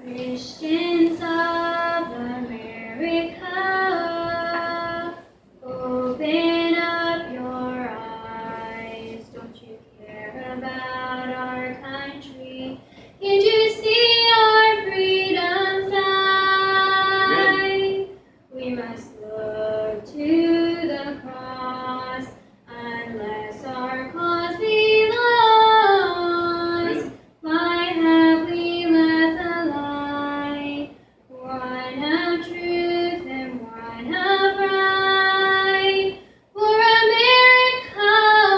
Christians of America, open up your eyes. Don't you care about our country? Can't you see our freedom fly? We must look to the cross unless our cause be lost. Why have we left the light? One of truth and one of right. For America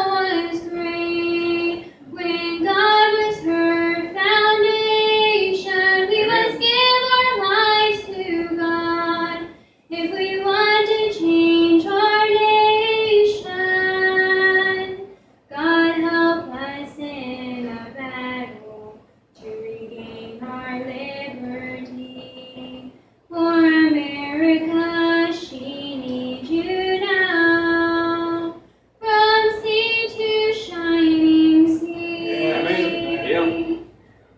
was great when God was her foundation. We must give our lives to God if we want to change our nation. God help us in a battle to regain our liberty. For America, she needs you now. From sea to shining sea.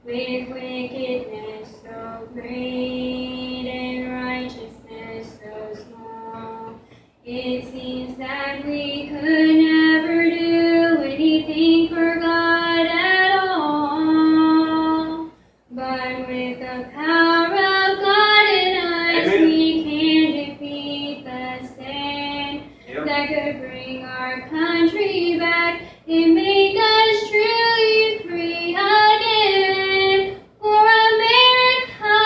With wickedness so great and righteousness so small, it seems that we could never do anything for God at all. But with the power of God in us, we can defeat the sin that could bring our country back and make us truly free again. For America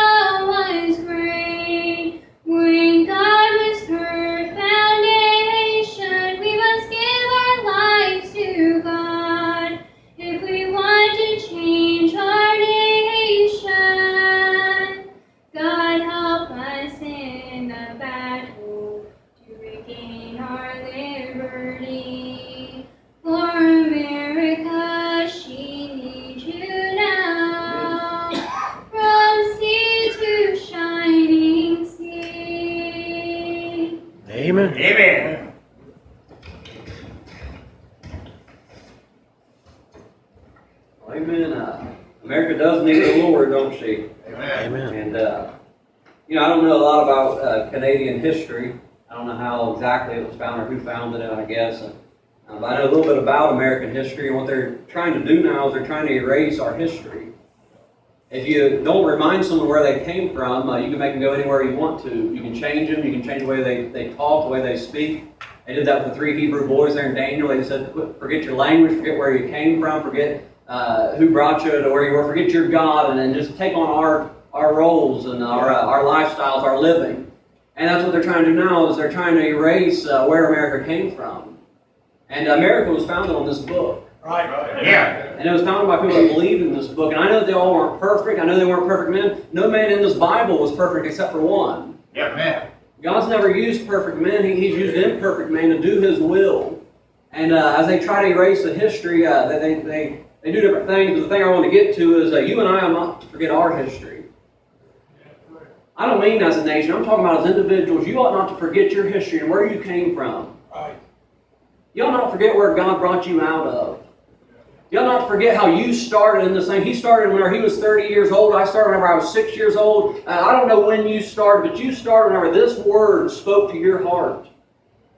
was great when God was her foundation. We must give our lives to God if we want to change our nation. God help us in the battle to regain our liberty. For America, she needs you now. From sea to shining sea. Amen. Amen. Amen. America does need the Lord, don't she? Amen. And, I don't know a lot about Canadian history. I don't know how exactly it was founded or who founded it, I guess. But I know a little bit about American history, and what they're trying to do now is they're trying to erase our history. If you don't remind someone where they came from, you can make them go anywhere you want to. You can change them. You can change the way they talk, the way they speak. They did that with the 3 Hebrew boys there in Daniel. They said, forget your language, forget where you came from, forget who brought you to where you were, forget your God, and then just take on our roles and our lifestyles, our living. And that's what they're trying to do now, is they're trying to erase where America came from. And America was founded on this book. Right. Yeah. And it was founded by people that believed in this book. And I know that they all weren't perfect. I know they weren't perfect men. No man in this Bible was perfect except for one. Yeah, man. God's never used perfect men. He's used imperfect men to do His will. And as they try to erase the history, they do different things. The thing I want to get to is you and I are not to forget our history. I don't mean as a nation. I'm talking about as individuals. You ought not to forget your history and where you came from. Right. You ought not forget where God brought you out of. You ought not forget how you started in this thing. He started whenever he was 30 years old. I started whenever I was 6 years old. I don't know when you started, but you started whenever this word spoke to your heart.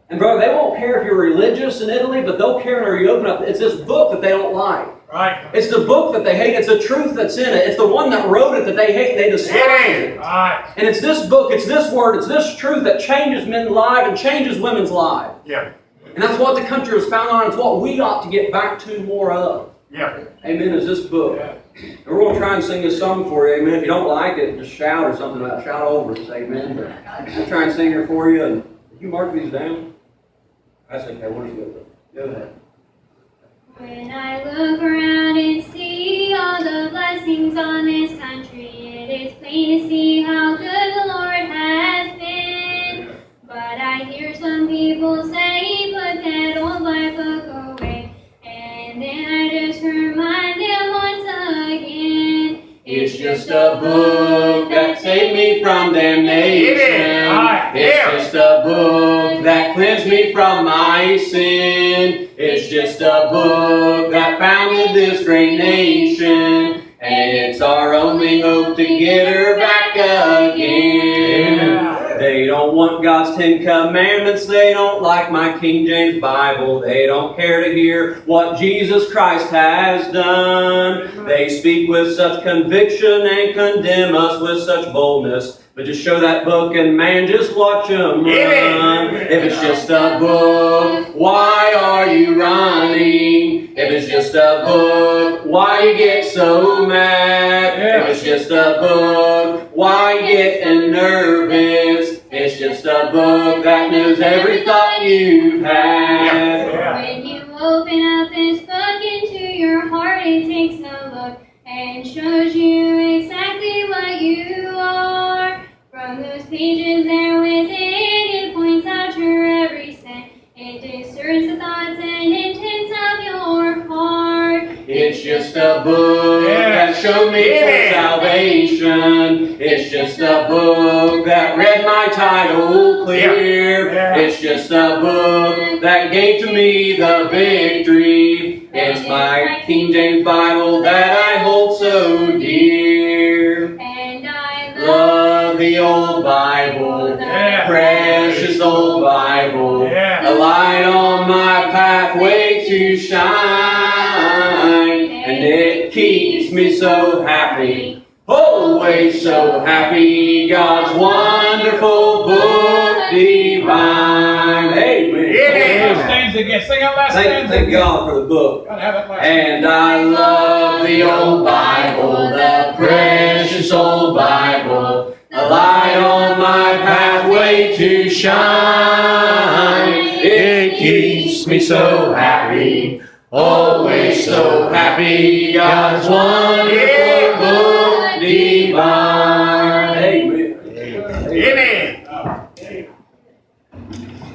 And brother, they won't care if you're religious in Italy, but they'll care whenever you open up. It's this book that they don't like. Right. It's the book that they hate. It's the truth that's in it. It's the one that wrote it that they hate. They despise it. Right. And it's this book, it's this word, it's this truth that changes men's lives and changes women's lives. Yeah. And that's what the country was founded on. It's what we ought to get back to more of. Yeah. Amen, is this book. Yeah. And we're going to try and sing this song for you. Amen. If you don't like it, just shout or something about it. Shout over it. Say amen. But we'll try and sing it for you. And if you mark these down, that's okay. We'll just go ahead. When I look around and see all the blessings on this country, it is plain to see how good the Lord has been. But I hear some people say, put that old life book away, and then I just remind them once again, It's just a book that saved me from damnation. It's just a book that cleansed me from my sin. It's just a book that founded this great nation. And It's our only hope to get her back again. They don't want God's 10 Commandments. They don't like my King James Bible. They don't care to hear what Jesus Christ has done. They speak with such conviction and condemn us with such boldness. But just show that book and man, just watch them run. If it's just a book, why are you running? If it's just a book, why you get so mad? If it's just a book, why you getting nervous? It's just a book that knows every thought you've had. When you open up this book into your heart, it takes a look and shows you exactly what you are. From those pages there within, it points out your every sin. It discerns the thoughts and intents of your heart. It's just a book that showed me for salvation. It's just a book that read my title clear. It's just a book that gave to me the victory. It's my King James Bible that I hold so dear. And I Love the old Bible, precious old Bible, a light on my pathway to shine, and it keeps me so happy, always so happy, God's wonderful book divine. Amen. Stanza again. Sing out last stanza. Thank God for the book. Gotta have it last. And I love the old Bible, the precious old Bible, a light on my pathway to shine. It keeps me so happy, always so happy, God's wonderful book divine.